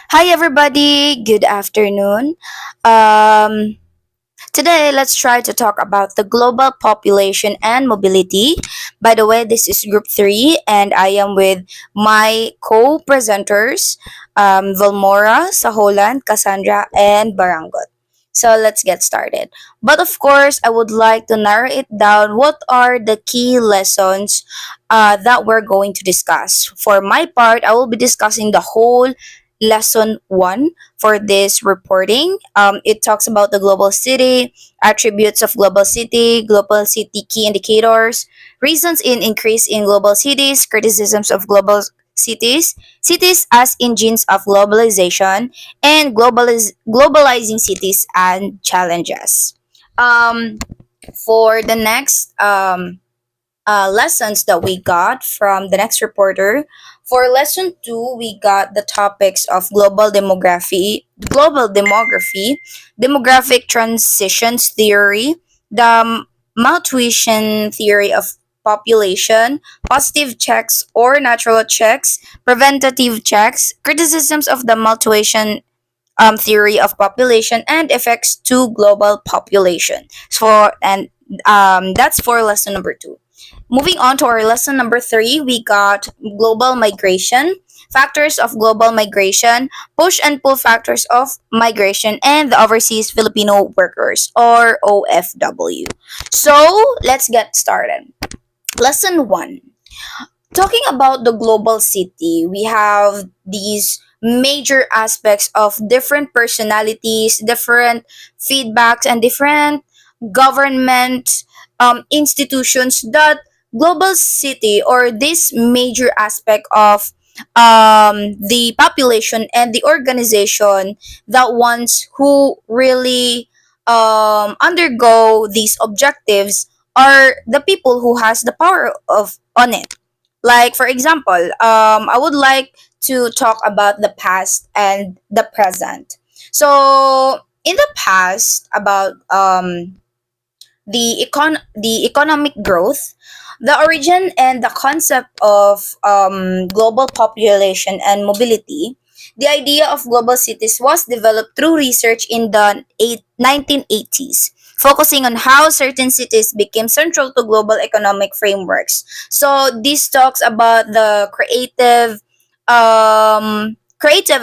Hi, everybody. Good afternoon. Um, Today, let's try to talk about the global population and mobility. By the way, this is Group 3, and I am with my co presenters, Vilmora, Saholan, Cassandra, and Barangot. So, let's get started. But of course, I would like to narrow it down. What are the key lessons that we're going to discuss? For my part, I will be discussing the whole lesson 1 for this reporting. It talks about the global city, attributes of global city key indicators, reasons in increase in global cities, criticisms of global cities, cities as engines of globalization, and globalizing cities and challenges. Um, for the next lessons that we got from the next reporter. For lesson 2, we got the topics of global demography, demographic transitions theory, the maltuition theory of population, positive checks or natural checks, preventative checks, criticisms of the maltuition theory of population, and effects to global population. That's for lesson number 2. Moving on to our lesson number 3, we got global migration, factors of global migration, push and pull factors of migration, and the overseas Filipino workers, or OFW. So let's get started. Lesson 1. Talking about the global city, we have these major aspects of different personalities, different feedbacks, and different government institutions that global city or this major aspect of the population and the organization that ones who really undergo these objectives are the people who has the power of on it. Like for example, I would like to talk about the past and the present. So in the past, about the economic growth, the origin and the concept of global population and mobility, the idea of global cities was developed through research in the 1980s, focusing on how certain cities became central to global economic frameworks. So this talks about the creative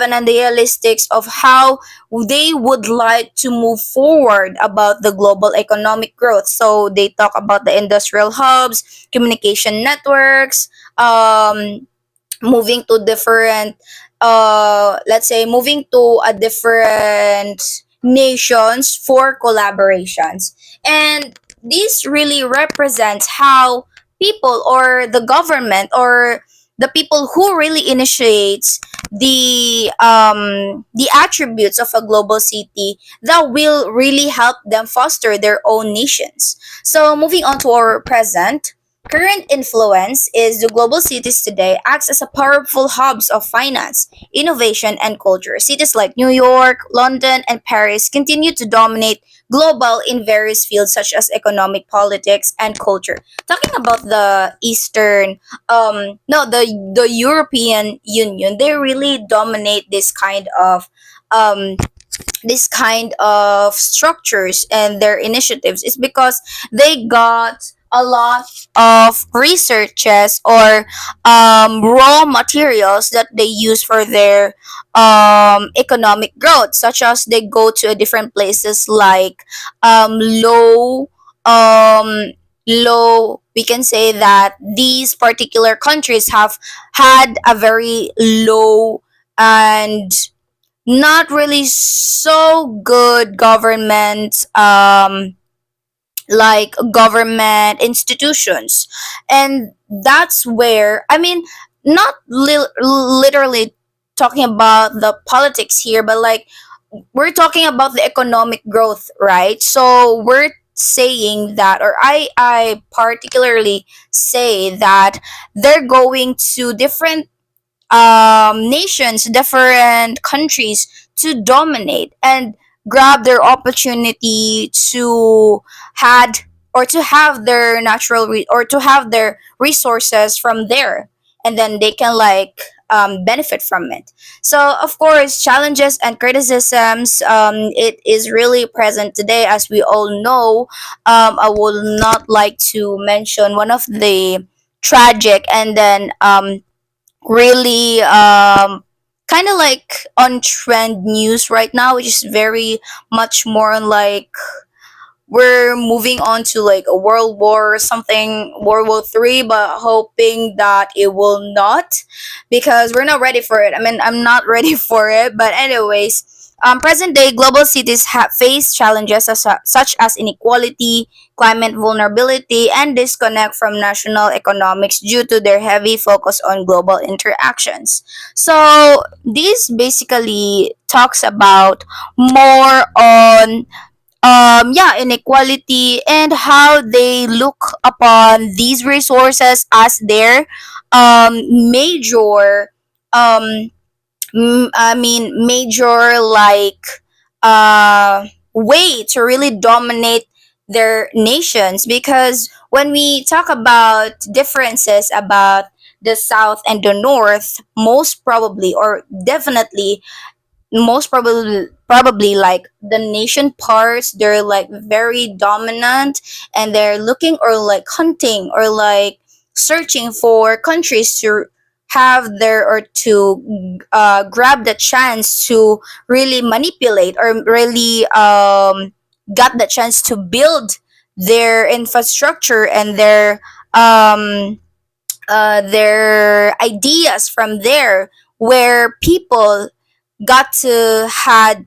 and idealistics of how they would like to move forward about the global economic growth. So they talk about the industrial hubs, communication networks, moving to different, let's say, moving to a different nations for collaborations. And this really represents how people or the government or the people who really initiates the attributes of a global city that will really help them foster their own nations. So moving on to our present, current influence is the global cities today acts as a powerful hubs of finance, innovation, and culture. Cities like New York, London, and Paris continue to dominate global in various fields such as economic, politics, and culture. Talking about the Eastern, no, the European Union, they really dominate um this kind of structures and their initiatives is because they got a lot of researches or raw materials that they use for their economic growth, such as they go to different places like low um, low, we can say that these particular countries have had a very low and not really so good government, like government institutions. And that's where, I mean, not literally talking about the politics here, but like we're talking about the economic growth, right? So we're saying that, or I particularly say that they're going to different nations, different countries to dominate and grab their opportunity to had or to have their or to have their resources from there, and then they can like benefit from it. So of course, challenges and criticisms, it is really present today, as we all know. I would not like to mention one of the tragic and then really kind of like on trend news right now, which is very much more on like we're moving on to like a world war or something, World War Three, but hoping that it will not, because we're not ready for it. I mean, I'm not ready for it. But anyways, present day global cities have faced challenges such as inequality, climate vulnerability, and disconnect from national economics due to their heavy focus on global interactions. So this basically talks about more on yeah, inequality and how they look upon these resources as their major um I mean major like way to really dominate their nations. Because when we talk about differences about the south and the north, most probably or definitely, most probably like the nation parts, they're like very dominant, and they're looking or like hunting or like searching for countries to have their or to grab the chance to really manipulate or really got the chance to build their infrastructure and their ideas from there, where people got to had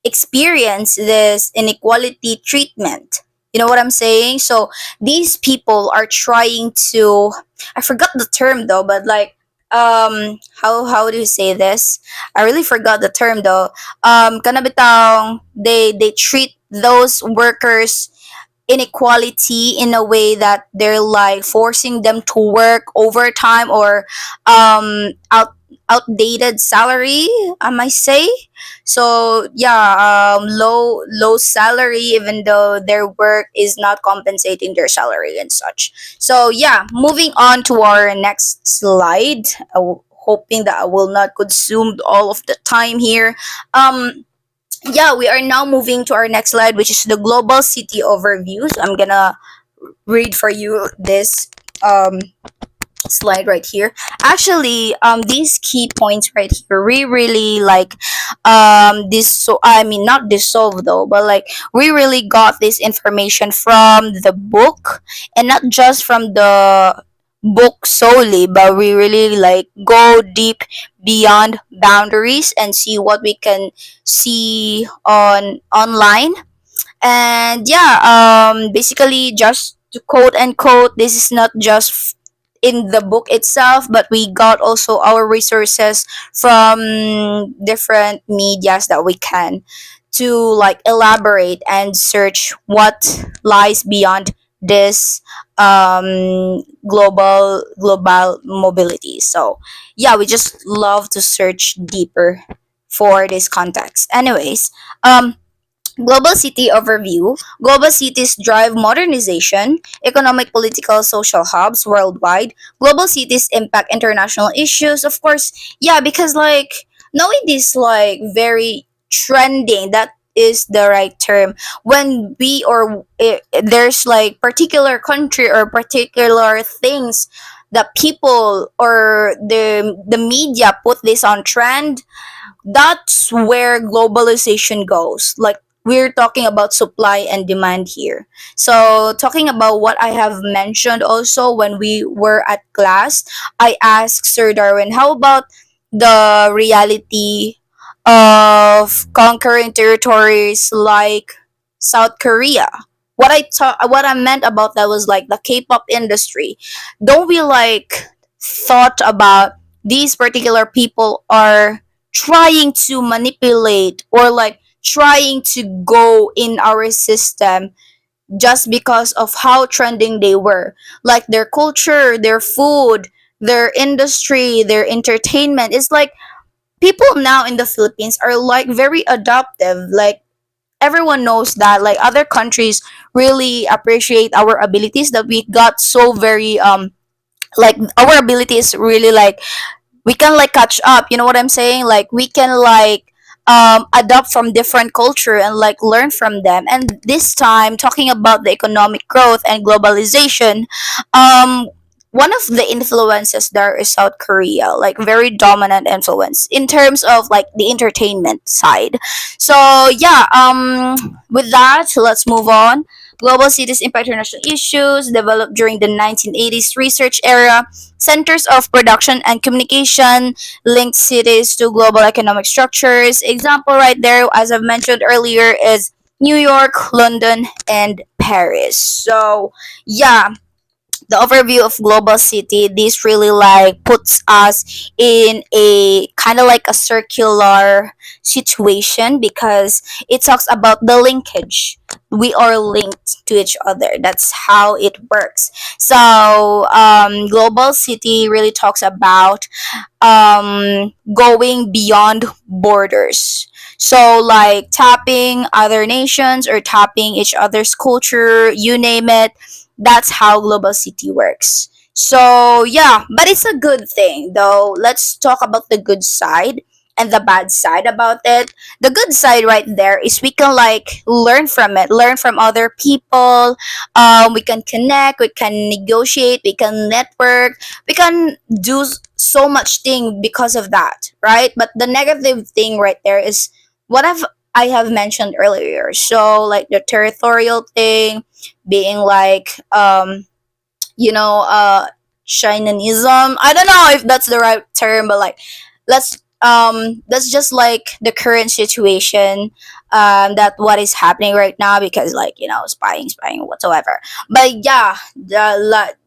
experience this inequality treatment. You know what I'm saying? So these people are trying to, I forgot the term though, but like how do you say this? I really forgot the term though. Kanabitang, they treat those workers inequality in a way that they're like forcing them to work overtime or outdated salary, I might say. So yeah, low salary, even though their work is not compensating their salary and such. So yeah, moving on to our next slide. Hoping that I will not consume all of the time here. Yeah, we are now moving to our next slide, which is the global city overview. So I'm gonna read for you this um slide right here. Actually, these key points right here, we really like this. So I mean, not dissolve though, but like we really got this information from the book, and not just from the book solely, but we really like go deep beyond boundaries and see what we can see on online. And yeah, basically, just to quote and quote, this is not just in the book itself, but we got also our resources from different medias that we can to like elaborate and search what lies beyond this global mobility. So yeah, we just love to search deeper for this context. Anyways, global city overview. Global cities drive modernization, economic, political, social hubs worldwide. Global cities impact international issues. Of course, yeah, because like knowing this like very trending, that is the right term. When we or there's like particular country or particular things that people or the media put this on trend, that's where globalization goes. Like we're talking about supply and demand here. So talking about what I have mentioned also when we were at class, I asked Sir Darwin, how about the reality of conquering territories like South Korea? What I meant about that was like the K-pop industry. Don't we like thought about these particular people are trying to manipulate or like trying to go in our system just because of how trending they were, like their culture, their food, their industry, their entertainment. It's like people now in the Philippines are like very adaptive. Like everyone knows that like other countries really appreciate our abilities, that we got so very like our ability is really like we can like catch up, you know what I'm saying? Like we can like adopt from different culture and like learn from them. And this time talking about the economic growth and globalization, um one of the influences there is South Korea, like very dominant influence in terms of like the entertainment side. So yeah, with that, let's move on. Global cities impact international issues developed during the 1980s research era. Centers of production and communication linked cities to global economic structures. Example right there, as I've mentioned earlier, is New York, London, and Paris. So yeah, the overview of global city, this really like puts us in a kind of like a circular situation because it talks about the linkage. We are linked to each other. That's how it works. So global city really talks about going beyond borders. So like tapping other nations or tapping each other's culture, you name it. That's how global city works. So yeah, but it's a good thing though. Let's talk about the good side and the bad side about it. The good side right there is we can like learn from it, learn from other people. We can connect, we can negotiate, we can network, we can do so much thing because of that, right? But the negative thing right there is what I have mentioned earlier. So like the territorial thing, being like you know Shinanism. I don't know if that's the right term, but like that's just like the current situation, that what is happening right now because like spying whatsoever. But yeah,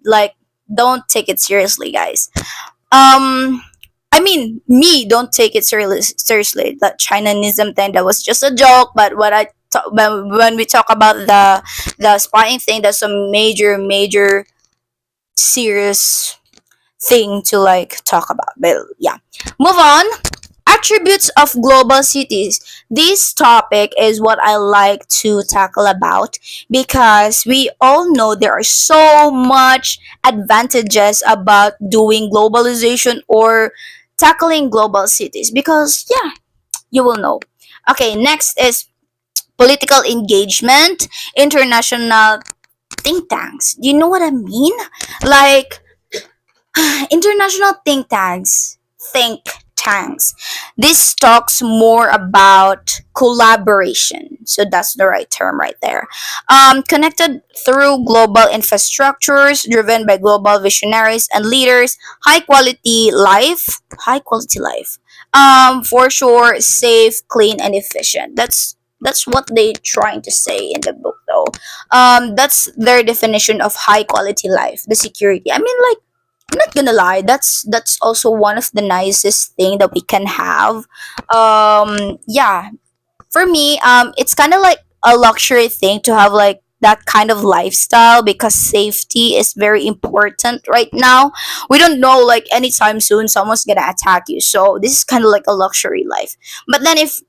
like don't take it seriously, guys. I mean, me don't take it seriously. That Chinanism thing, that was just a joke. But when we talk about the spying thing, that's a major serious thing to like talk about. But yeah, move on. Attributes of global cities. This topic is what I like to tackle about because we all know there are so much advantages about doing globalization or tackling global cities because yeah, you will know. Okay, next is political engagement, international think tanks. Do you know what I mean? Like international think tanks. This talks more about collaboration. So that's the right term right there. Connected through global infrastructures driven by global visionaries and leaders. High quality life. For sure, safe, clean, and efficient. That's what they trying to say in the book though. That's their definition of high quality life, the security. I mean, like, I'm not gonna lie, that's also one of the nicest thing that we can have. Yeah, for me, it's kind of like a luxury thing to have like that kind of lifestyle because safety is very important right now. We don't know like anytime soon someone's gonna attack you, so this is kind of like a luxury life. But then if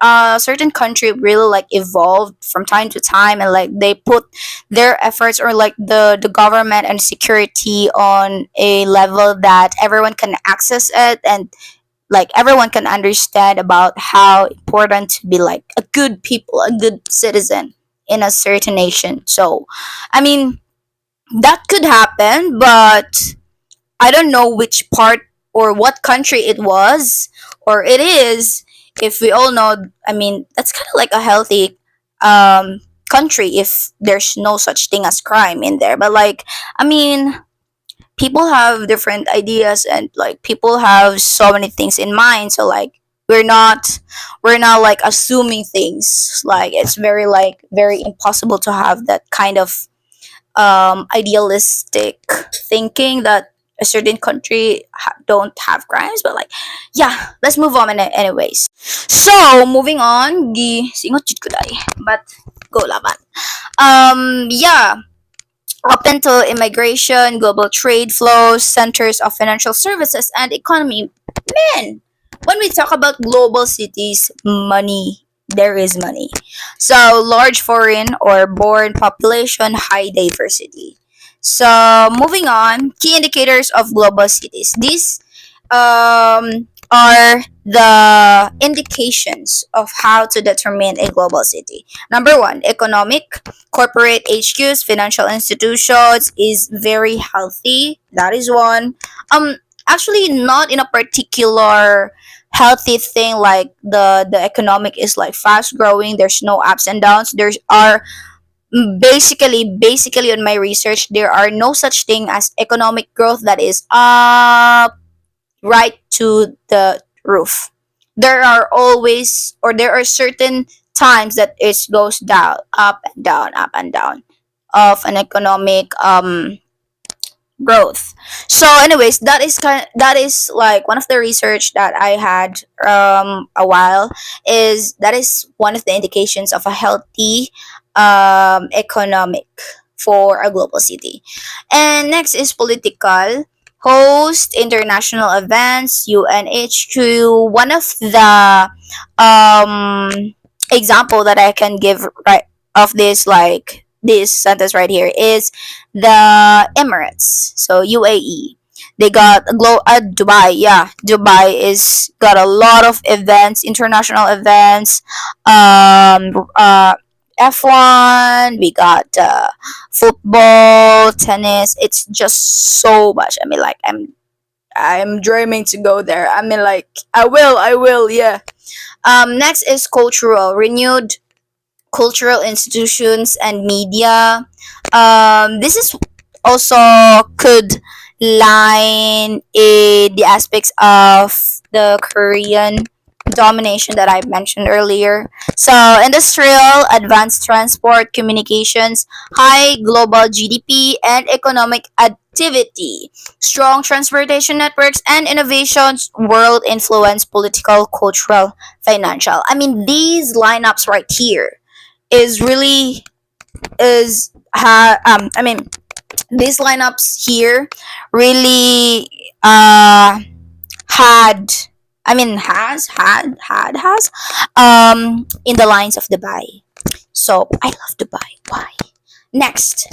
a certain country really like evolved from time to time and like they put their efforts or like the government and security on a level that everyone can access it and like everyone can understand about how important to be like a good people, a good citizen in a certain nation. So I mean, that could happen, but I don't know which part or what country it was or it is. If we all know, I mean, that's kind of like a healthy country if there's no such thing as crime in there. But like, I mean, people have different ideas and like people have so many things in mind. So like, we're not like assuming things. Like it's very impossible to have that kind of idealistic thinking that a certain country don't have crimes. But like yeah, let's move on anyways. So moving on, singot jud ko dai. But go laban. Yeah, open to immigration, global trade flows, centers of financial services and economy. Man, when we talk about global cities, money, there is money. So large foreign or born population, high diversity. So moving on, key indicators of global cities. These are the indications of how to determine a global city. Number one, economic, corporate HQs, financial institutions is very healthy. That is one. Actually, not in a particular healthy thing like the economic is like fast growing. There's no ups and downs. There are basically on my research there are no such thing as economic growth that is up right to the roof. There are always, or there are certain times that it goes down, up and down of an economic growth. So, anyways, that is like one of the research that I had a while is that is one of the indications of a healthy economic for a global city. And next is political. Host international events, UNHQ. One of the example that I can give right of this like this sentence right here is the Emirates. So UAE. They got Dubai. Yeah, Dubai is got a lot of events, international events. F1. We got football, tennis. It's just so much. I mean, like I'm dreaming to go there. I mean, like I will. Yeah. Next is cultural, renewed cultural institutions and media. This is also could line in the aspects of the Korean domination that I mentioned earlier. So, industrial, advanced transport, communications, high global GDP, and economic activity, strong transportation networks, and innovations, world influence, political, cultural, financial. I mean, these lineups right here is really is I mean these lineups here really had I mean has in the lines of Dubai. So I love Dubai. Why? Next,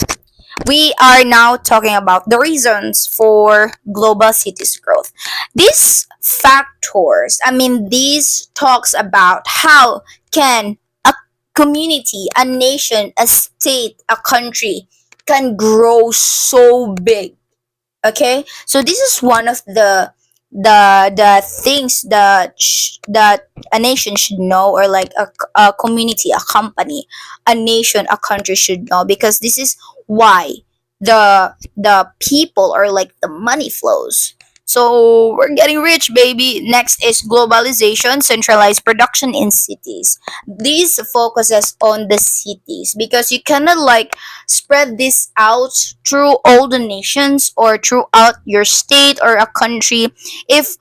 we are now talking about the reasons for global cities growth. These factors, I mean, these talks about how can a community, a nation, a state, a country can grow so big. Okay, so this is one of the things that a nation should know, or like a community, a company, a nation, a country should know, because this is why the people, or like the money flows. So we're getting rich, baby. Next is globalization, centralized production in cities. This focuses on the cities because you cannot like spread this out through all the nations or throughout your state or a country if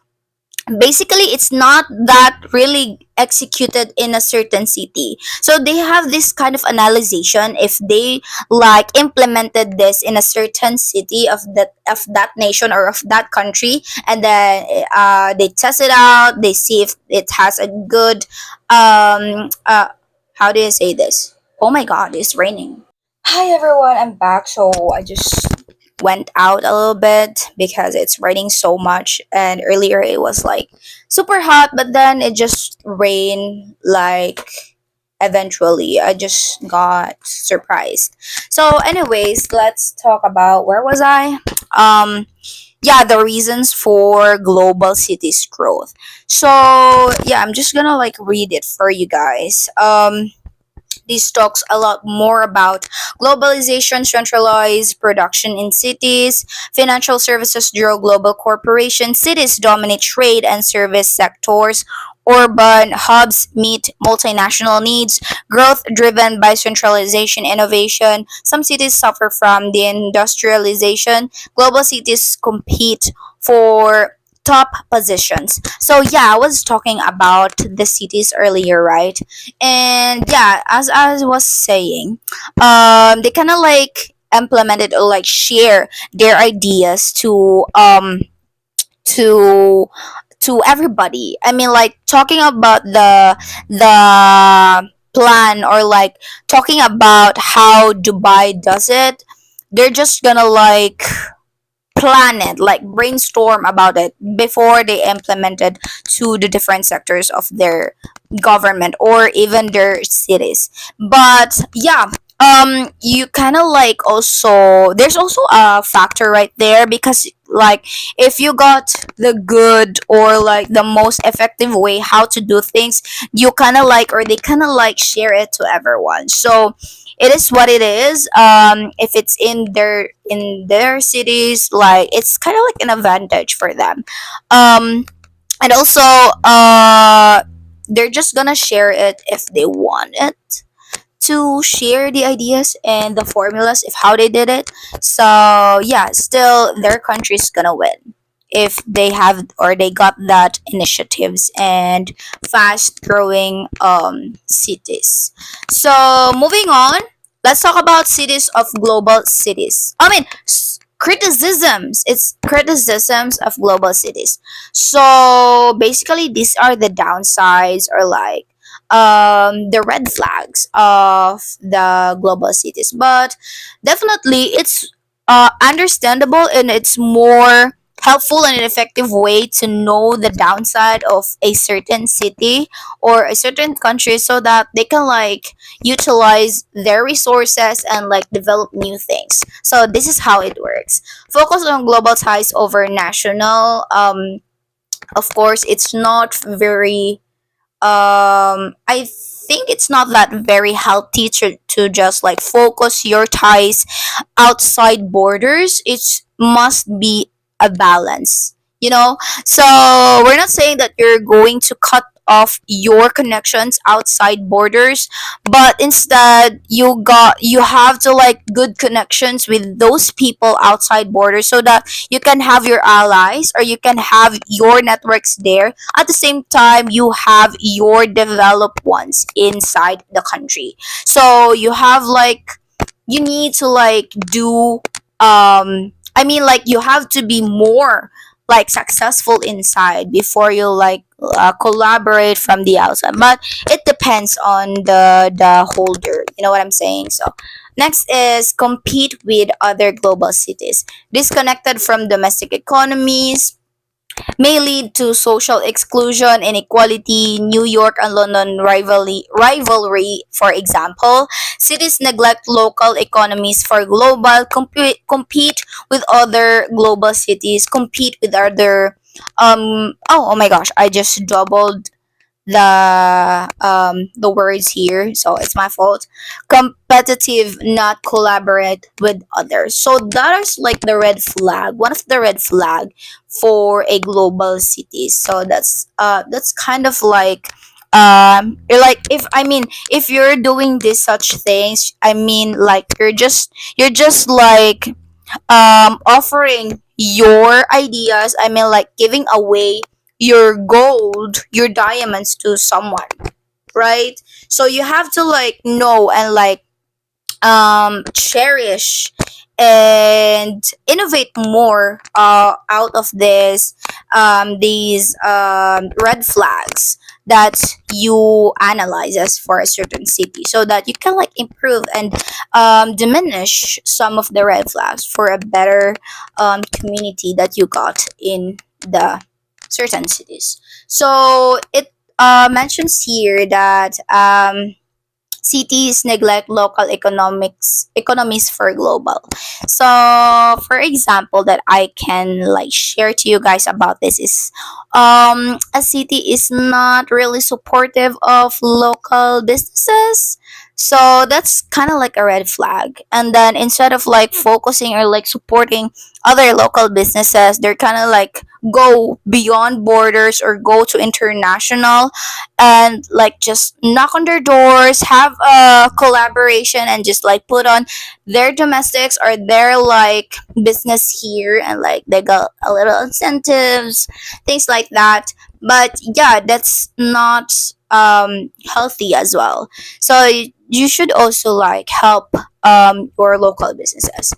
basically it's not that really executed in a certain city. So they have this kind of analyzation if they like implemented this in a certain city of that nation or of that country, and then they test it out, they see if it has a good how do you say this? Oh my god, it's raining. Hi everyone, I'm back. So I just went out a little bit because it's raining so much, and earlier it was like super hot, but then it just rained like eventually. I just got surprised. So anyways, let's talk about where was I? Yeah, the reasons for global cities growth. So yeah, I'm just gonna like read it for you guys. This talks a lot more about globalization, centralized production in cities, financial services draw global corporations, cities dominate trade and service sectors, urban hubs meet multinational needs, growth driven by centralization, innovation. Some cities suffer from the industrialization. Global cities compete for top positions. So yeah, I was talking about the cities earlier, right? And yeah, as I was saying, they kind of like implemented or like share their ideas to to everybody. I mean, like talking about the plan, or like talking about how Dubai does it. They're just gonna like plan it, like brainstorm about it before they implemented to the different sectors of their government or even their cities. But yeah, you kind of like also there's also a factor right there, because like if you got the good or like the most effective way how to do things, you kind of like, or they kind of like share it to everyone. So it is what it is. If it's in their cities, like it's kind of like an advantage for them. And also, they're just gonna share it if they want it to share the ideas and the formulas of how they did it. So yeah, still their country's gonna win if they have or they got that initiatives and fast growing cities. So moving on, let's talk about cities of global cities. I mean, criticisms. It's criticisms of global cities. So basically, these are the downsides, or like the red flags of the global cities. But definitely it's understandable, and it's more helpful and an effective way to know the downside of a certain city or a certain country, so that they can like utilize their resources and like develop new things. So this is how it works. Focus on global ties over national. Of course it's not very I think it's not that very healthy to just like focus your ties outside borders. It must be a balance, you know. So we're not saying that you're going to cut off your connections outside borders, but instead you have to like good connections with those people outside borders, so that you can have your allies or you can have your networks there. At the same time, you have your developed ones inside the country. So you have like, you need to like do I mean like you have to be more like successful inside before you like collaborate from the outside. But it depends on the holder, you know what I'm saying. So next is compete with other global cities. Disconnected from domestic economies may lead to social exclusion, inequality. New York and London rivalry, for example. Cities neglect local economies for global, compete with other global cities, compete with other oh my gosh, I just doubled the words here, so it's my fault. Competitive, not collaborate with others. So that is like the red flag, one of the red flag for a global city. So that's kind of like you're like, if I mean if you're doing this such things, I mean like you're just like offering your ideas, I mean like giving away your gold, your diamonds to someone, right? So you have to like know and like cherish and innovate more out of these red flags that you analyze as for a certain city, so that you can like improve and diminish some of the red flags for a better community that you got in the certain cities. So it mentions here that cities neglect local economies for global. So for example that I can like share to you guys about this is a city is not really supportive of local businesses. So that's kind of like a red flag. And then instead of like focusing or like supporting other local businesses, they're kind of like go beyond borders or go to international and like just knock on their doors, have a collaboration, and just like put on their domestics or their like business here, and like they got a little incentives, things like that. But yeah, that's not healthy as well. So you should also like help your local businesses.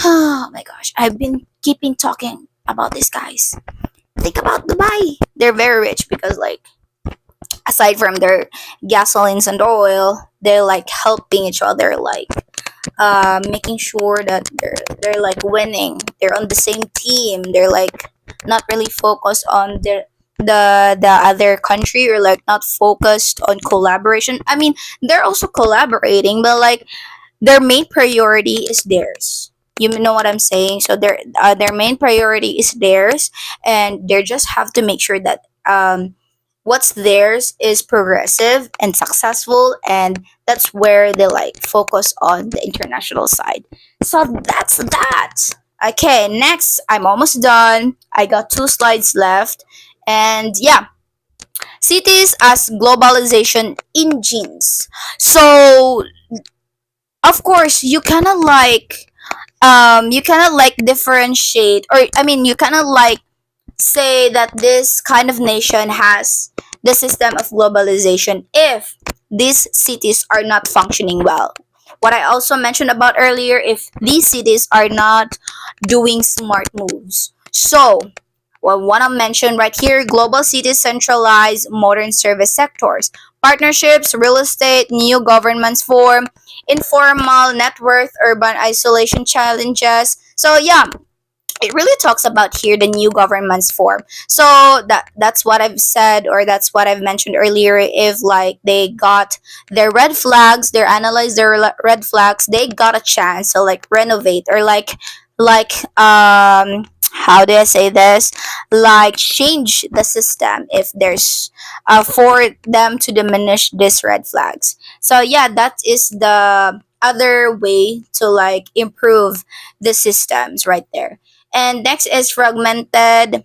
Oh my gosh, I've been keeping talking about these guys. Think about Dubai. They're very rich because like aside from their gasolines and oil, they're like helping each other like making sure that they're like winning, they're on the same team, they're like not really focused on the other country, or like not focused on collaboration. I mean, they're also collaborating, but like their main priority is theirs. You know what I'm saying? So their main priority is theirs, and they just have to make sure that what's theirs is progressive and successful, and that's where they like focus on the international side. So that's that. Okay, next, I'm almost done. I got 2 slides left, and yeah, cities as globalization engines. So of course you cannot like differentiate, or I mean you cannot like say that this kind of nation has the system of globalization if these cities are not functioning well. What I also mentioned about earlier, if these cities are not doing smart moves. So well, what I mentioned right here, global cities centralize modern service sectors, partnerships, real estate, new governments form, informal net worth, urban isolation challenges. So yeah, it really talks about here the new governments form. So that's what I've said, or that's what I've mentioned earlier. If like they got their red flags, they analyze their red flags, they got a chance to like renovate, or like how do I say this, like change the system if there's for them to diminish these red flags. So yeah, that is the other way to like improve the systems right there. And next is fragmented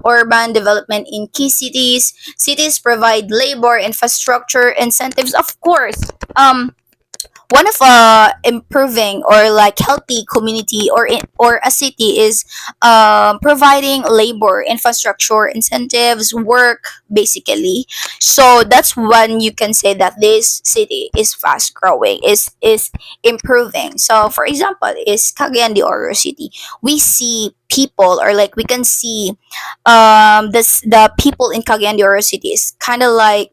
urban development in key cities. Cities provide labor, infrastructure, incentives. Of course, one of improving or like healthy community, or a city is providing labor, infrastructure, incentives, work, basically. So that's when you can say that this city is fast growing, is improving. So for example, is Cagayan de Oro City. We see people, or like we can see this the people in Cagayan de Oro City is kind of like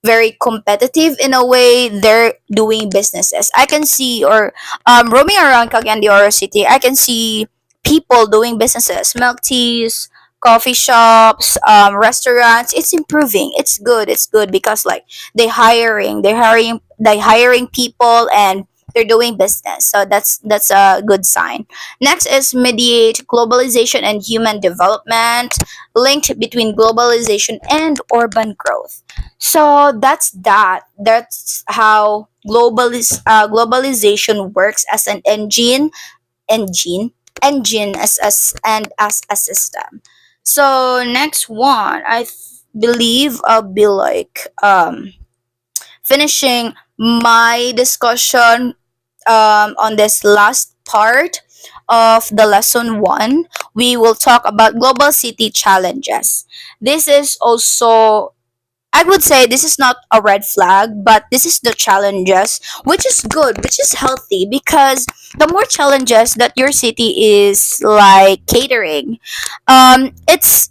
very competitive in a way. They're doing businesses. I can see, or roaming around Cagayan de Oro City, I can see people doing businesses, milk teas, coffee shops, restaurants. It's improving. It's good. It's good because like they hiring people, and they're doing business. So that's a good sign. Next is mediate globalization and human development, linked between globalization and urban growth. So that's how globalization works as an engine engine as a system. So next one, believe I'll be like finishing my discussion on this last part of the lesson 1. We will talk about global city challenges. This is also, I would say, this is not a red flag, but this is the challenges, which is good, which is healthy, because the more challenges that your city is like catering, it's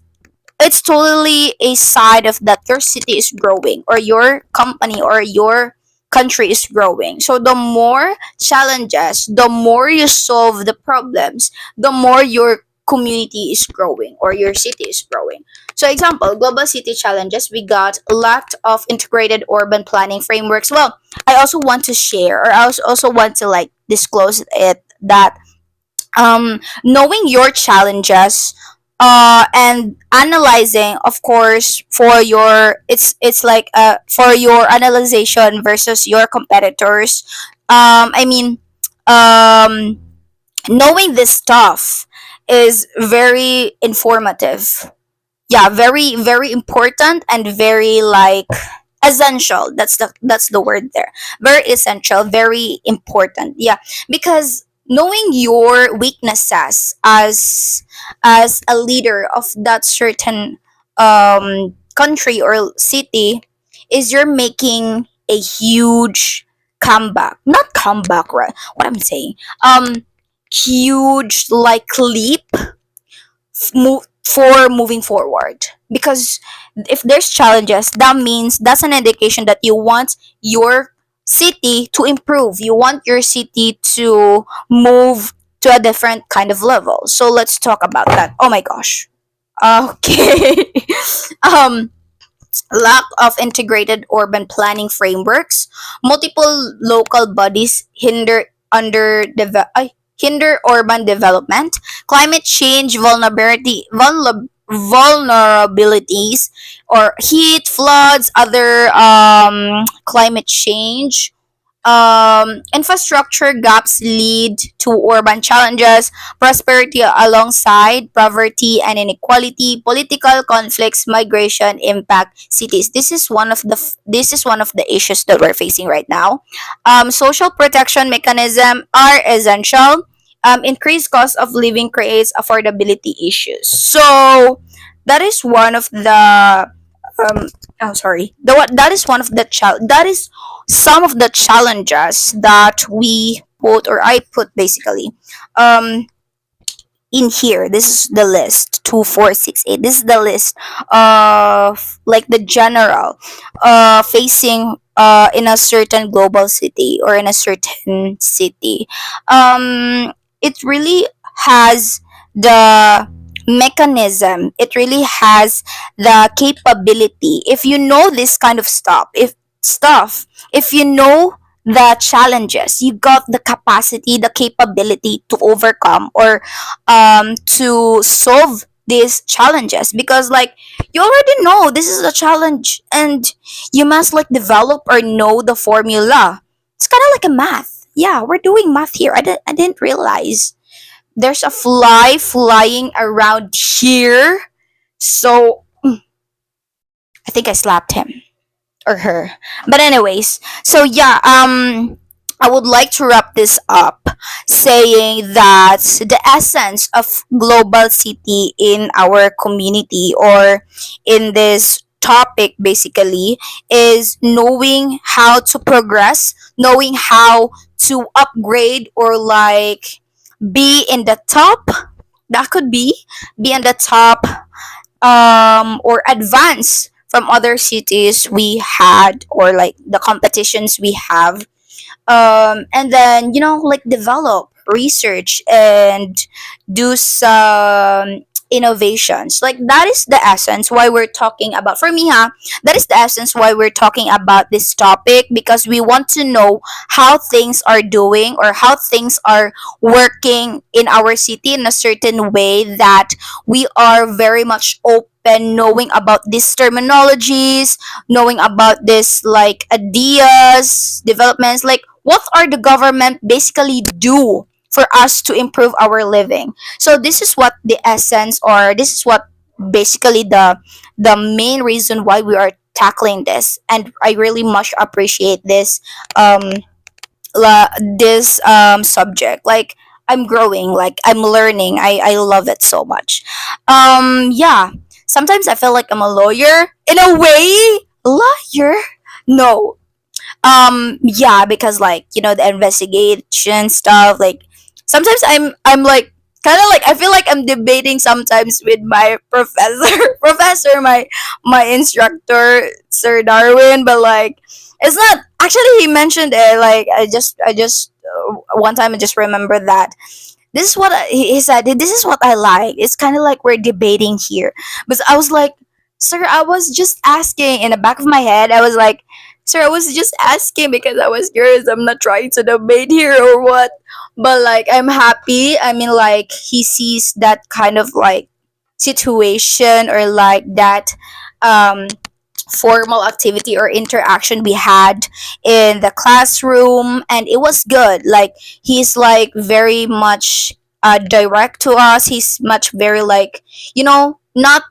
totally a side of that your city is growing, or your company or your country is growing. So the more challenges, the more you solve the problems, the more your community is growing, or your city is growing. So example, global city challenges, we got lack of integrated urban planning frameworks. Well, I also want to share, or I also want to like disclose it, that knowing your challenges and analyzing, of course, for your, it's like for your analyzation versus your competitors. I mean, um knowing this stuff is very informative. Yeah, very very important, and very like essential. That's the word there. Very essential, very important. Yeah, because knowing your weaknesses as a leader of that certain country or city, is you're making a huge comeback, not comeback, right? What I'm saying, huge like leap, for moving forward. Because if there's challenges, that means that's an indication that you want your city to improve. You want your city to move to a different kind of level. So let's talk about that. Oh my gosh. Okay. um Lack of integrated urban planning frameworks, multiple local bodies hinder urban development, climate change vulnerabilities, or heat, floods, other climate change, infrastructure gaps lead to urban challenges, prosperity alongside poverty and inequality, political conflicts, migration impact cities. This is one of the issues that we're facing right now. Social protection mechanism are essential. Increased cost of living creates affordability issues. So that is one of the oh sorry that is one of the that is some of the challenges that we put or I put basically um in here. This is the list 2468. This is the list of like the general facing in a certain global city or in a certain city. It really has the mechanism, it really has the capability. If you know this kind of stuff, if you know the challenges, you got the capacity, the capability to overcome or to solve these challenges, because like you already know this is a challenge and you must like develop or know the formula. It's kind of like a math. Yeah, we're doing math here. I didn't realize there's a fly flying around here. So I think I slapped him or her. But anyways, so yeah, I would like to wrap this up saying that the essence of global city in our community or in this topic basically is knowing how to progress, knowing how to upgrade or like be in the top. That could be in the top or advance from other cities we had or like the competitions we have, and then like develop research and do some innovations. Like that is the essence why we're talking about, for me, that is the essence why we're talking about this topic, because we want to know how things are doing or how things are working in our city in a certain way that we are very much open knowing about these terminologies, knowing about this like ideas developments, like what are the government basically do for us to improve our living. So this is what the essence, or this is what basically the main reason why we are tackling this, and I really much appreciate this this subject. Like I'm growing, like I'm learning. I love it so much. Yeah, sometimes I feel like I'm a lawyer in a way. Lawyer, no. Yeah, because like the investigation stuff, like sometimes I'm like kind of like I feel like I'm debating sometimes with my professor professor, my instructor, Sir Darwin. But like it's not actually, he mentioned it. Like I just one time I just remember that this is what he said, this is what I like. It's kind of like we're debating here. But I was like, sir, I was just asking. In the back of my head I was like, sir, I was just asking because I was curious. I'm not trying to debate here or what. But like I'm happy. I mean, like he sees that kind of like situation or like that um formal activity or interaction we had in the classroom, and it was good. Like he's like very much direct to us. He's much very like, not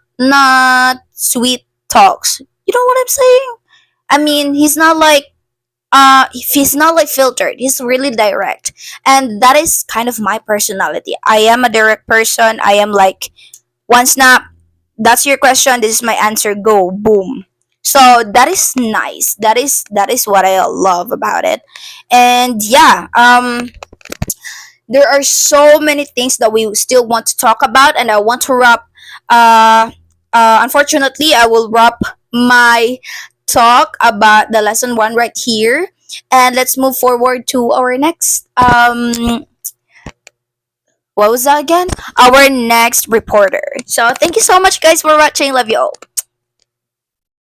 sweet talks. You know what I'm saying? I mean, he's not like filtered. He's really direct. And that is kind of my personality. I am a direct person. I am like, one snap, that's your question, this is my answer, go, boom. So that is nice. That is what I love about it. And yeah, there are so many things that we still want to talk about, and I want to wrap uh unfortunately I will wrap my talk about the lesson 1 right here. And let's move forward to our next what was that again? Our next reporter. So thank you so much guys for watching. Love you all.